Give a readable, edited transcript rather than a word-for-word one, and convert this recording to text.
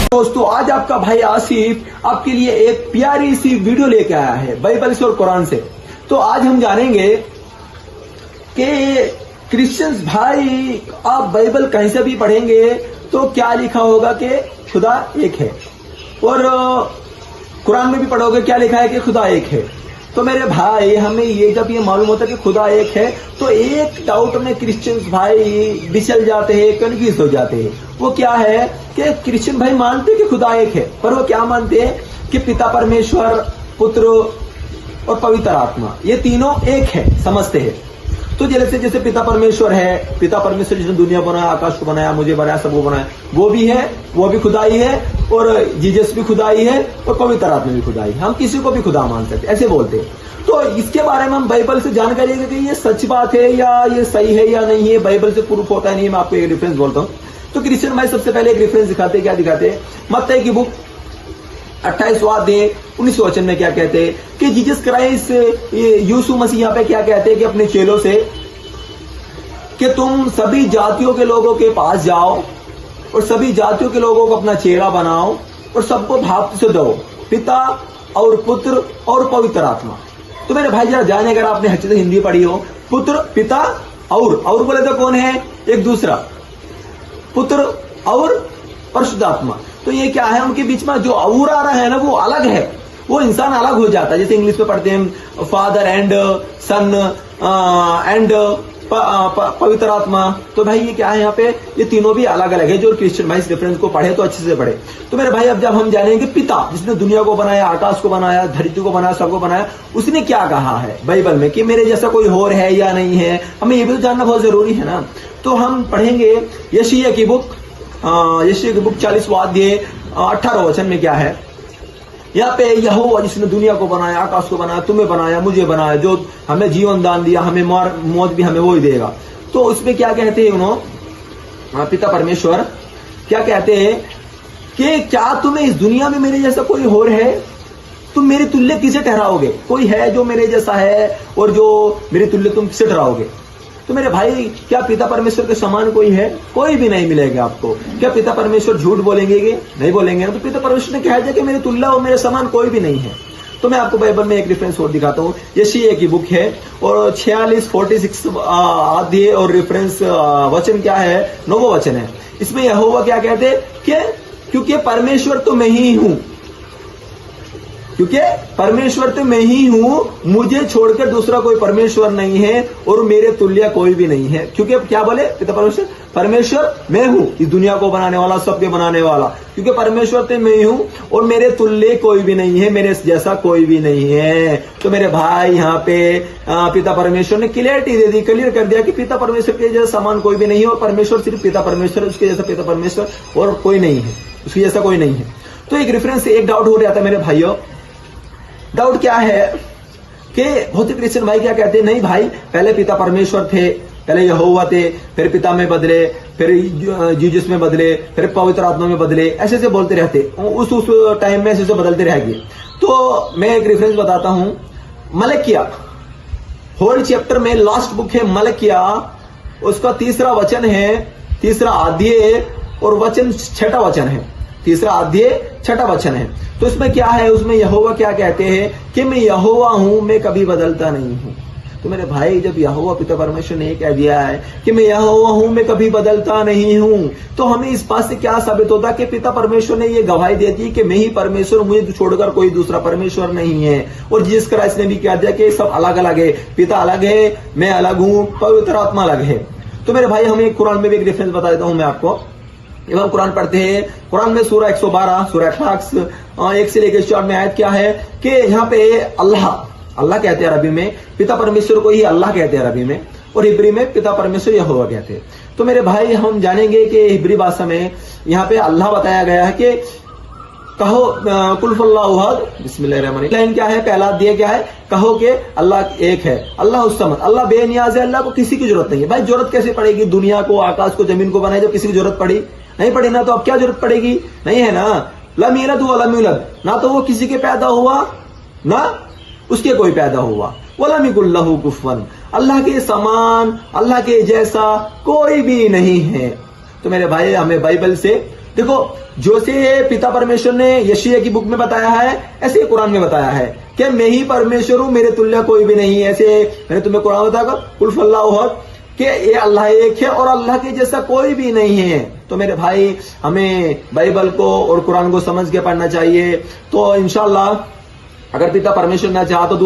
दोस्तों आज आपका भाई आसिफ आपके लिए एक प्यारी सी वीडियो लेके आया है बाइबल से और कुरान से। तो आज हम जानेंगे कि क्रिश्चियंस भाई आप बाइबल कहीं से भी पढ़ेंगे तो क्या लिखा होगा कि खुदा एक है, और कुरान में भी पढ़ोगे क्या लिखा है कि खुदा एक है। तो मेरे भाई हमें जब ये मालूम होता है कि खुदा एक है तो एक डाउट में क्रिश्चियंस भाई बिचल जाते हैं, कन्फ्यूज हो जाते हैं। वो क्या है कि क्रिश्चियन भाई मानते हैं कि खुदा एक है, पर वो क्या मानते हैं कि पिता परमेश्वर, पुत्र और पवित्र आत्मा ये तीनों एक है, समझते हैं। तो जैसे पिता परमेश्वर है, पिता परमेश्वर जिसने दुनिया बनाया, आकाश को बनाया, मुझे बनाया, सबको बनाया, वो भी है, वो भी खुदा ही है, और जीसस भी खुदा ही है, और पवित्र आत्मा भी खुदा ही है। हम किसी को भी खुदा मान सकते, ऐसे बोलते हैं। तो इसके बारे में हम बाइबल से जानकारी लेंगे कि ये सच बात है या ये सही है या नहीं है, बाइबल से प्रूफ होता है नहीं। मैं आपको एक रेफरेंस बोलता हूँ। तो क्रिश्चियन भाई सबसे पहले एक रेफरेंस दिखाते हैं। क्या दिखाते हैं? मत्ती की बुक 28वां अध्याय 19 वचन में क्या कहते हैं कि जीसस क्राइस्ट यीशु मसीह यहाँ पे क्या कहते हैं कि अपने चेलों से कि तुम सभी जातियों के लोगों के पास जाओ और सभी जातियों के लोगों को अपना चेला बनाओ और सबको बपतिस्मा दो, पिता और पुत्र और पवित्र आत्मा। तो मेरे भाई जरा जाने, अगर आपने अच्छे से हिंदी पढ़ी हो, पुत्र, पिता और बोले तो कौन है? एक दूसरा, पुत्र और परिशुद्ध आत्मा। तो ये क्या है? उनके बीच में जो और आ रहा है ना, वो अलग है, वो इंसान अलग हो जाता है। जैसे इंग्लिश में पढ़ते हैं फादर एंड सन एंड पवित्र आत्मा। तो भाई ये क्या है? यहाँ पे ये तीनों भी अलग अलग है। जो क्रिश्चियन भाई इस रेफरेंस को पढ़े तो अच्छे से पढ़े। तो मेरे भाई अब जब हम जानेंगे पिता जिसने दुनिया को बनाया, आकाश को बनाया, धरती को बनाया, सबको बनाया, उसने क्या कहा है बाइबल में कि मेरे जैसा कोई और है या नहीं है, हमें ये भी तो जानना बहुत जरूरी है ना। तो हम पढ़ेंगे यशायाह की बुक 40वां अध्याय 18 वचन में क्या है? यहाँ पे यहोवा जिसने दुनिया को बनाया, आकाश को बनाया, तुम्हें बनाया, मुझे बनाया, जो हमें जीवन दान दिया, हमें मौत भी हमें वो ही देगा। तो उसमें क्या कहते हैं उन्होंने, पिता परमेश्वर क्या कहते हैं कि क्या तुम्हें इस दुनिया में मेरे जैसा कोई और है? तुम मेरे तुल्य किसे ठहराओगे? कोई है जो मेरे जैसा है और जो मेरे तुल्य तुम किसे ठहराओगे? तो मेरे भाई क्या पिता परमेश्वर के समान कोई है? कोई भी नहीं मिलेगा आपको। क्या पिता परमेश्वर झूठ बोलेंगे कि नहीं बोलेंगे? तो पिता परमेश्वर ने कहा है कि मेरे तुल्य और मेरे समान कोई भी नहीं है। तो मैं आपको बाइबल में एक रेफरेंस और दिखाता हूँ। यशायाह की बुक है और 46 अध्याय और रेफरेंस वचन क्या है? 9वां वचन है। इसमें यहोवा क्या कहते हैं कि क्योंकि परमेश्वर तो मैं ही हूं, क्योंकि परमेश्वर तो मैं ही हूं, मुझे छोड़कर दूसरा कोई परमेश्वर नहीं है और मेरे तुल्य कोई भी नहीं है। क्योंकि क्या बोले पिता परमेश्वर? परमेश्वर मैं हूं, इस दुनिया को बनाने वाला, सबके बनाने वाला। क्योंकि परमेश्वर तो मैं ही हूं और मेरे तुल्य कोई भी नहीं है, मेरे जैसा कोई भी नहीं है। तो मेरे भाई यहाँ पे पिता परमेश्वर ने क्लियरिटी दे दी, क्लियर कर दिया कि पिता परमेश्वर के जैसा समान कोई भी नहीं है और परमेश्वर सिर्फ पिता परमेश्वर, उसके जैसा पिता परमेश्वर और कोई नहीं है, उसके जैसा कोई नहीं है। तो एक रेफरेंस से एक डाउट हो जाता है मेरे भाइयों। डाउट क्या है कि बहुत से क्रिश्चियन भाई क्या कहते हैं, नहीं भाई पहले पिता परमेश्वर थे, पहले यहोवा थे, फिर पिता में बदले, फिर जीसस में बदले, फिर पवित्र आत्मा में बदले, ऐसे से बोलते रहते। उस टाइम में ऐसे बदलते रहेंगे। तो मैं एक रेफरेंस बताता हूं। मलकिया होल चैप्टर में लास्ट बुक है मलकिया, उसका 3रा वचन है, 3रा अध्याय और वचन 6वां वचन है। 3रा अध्याय 6वां वचन है। तो इसमें क्या है? उसमें यहोवा क्या कहते हैं कि मैं यहोवा हूं, मैं कभी बदलता नहीं हूं। तो मेरे भाई जब यहोवा पिता परमेश्वर ने कह दिया है कि मैं यहोवा हूं, मैं कभी बदलता नहीं हूं, तो हमें इस बात से क्या साबित होता है कि पिता परमेश्वर ने ये गवाही दे दी कि मैं ही परमेश्वर, मुझे छोड़कर कोई दूसरा परमेश्वर नहीं है। और जीसस क्राइस्ट ने भी कह दिया कि सब अलग अलग है, पिता अलग है, मैं अलग हूं, पवित्र आत्मा अलग है। तो मेरे भाई हमें कुरान में भी एक रेफरेंस बता देता हूं मैं आपको। जब हम कुरान पढ़ते हैं, कुरान में सूरह 112, सूरह 1 से लेकर 4 में आयत क्या है कि यहाँ पे अल्लाह कहते हैं अरबी में, पिता परमेश्वर को ही अल्लाह कहते हैं अरबी में, और हिब्री में पिता परमेश्वर यहोवा कहते हैं। तो मेरे भाई हम जानेंगे कि हिब्री भाषा में यहाँ पे अल्लाह बताया गया है कि कहो कुल हुवल्लाहु अहद, बिस्मिल्लाहिर्रहमानिर्रहीम। क्या है? पहला अध्याय क्या है? कहो कि अल्लाह एक है, अल्लाह उस-समद, अल्लाह बेनियाज है, अल्लाह को किसी की जरूरत नहीं है। भाई जरूरत कैसे पड़ेगी? दुनिया को, आकाश को, जमीन को बनाए जब किसी की जरूरत पड़ी नहीं पड़ी ना, तो अब क्या जरूरत पड़ेगी? नहीं है ना। लम यलिद व लम यूलद, ना तो वो किसी के पैदा हुआ ना उसके कोई पैदा हुआ। वलम यकुल लहू कुफुवन, अल्लाह के समान, अल्लाह के जैसा कोई भी नहीं है। तो मेरे भाई हमें बाइबल से देखो जो से पिता परमेश्वर ने यशायाह की बुक में बताया है, ऐसे ही कुरान में बताया है कि मैं ही परमेश्वर हूं, मेरे तुल्य कोई भी नहीं है। ऐसे मैंने तुम्हें कुरान बताया कुल फल्लाहु अहद, कि ये अल्लाह एक है और अल्लाह के जैसा कोई भी नहीं है। तो मेरे भाई, हमें बाइबल को और कुरान को समझ के पढ़ना चाहिए। तो इंशाल्लाह अगर पिता परमेश्वर ना चाहा तो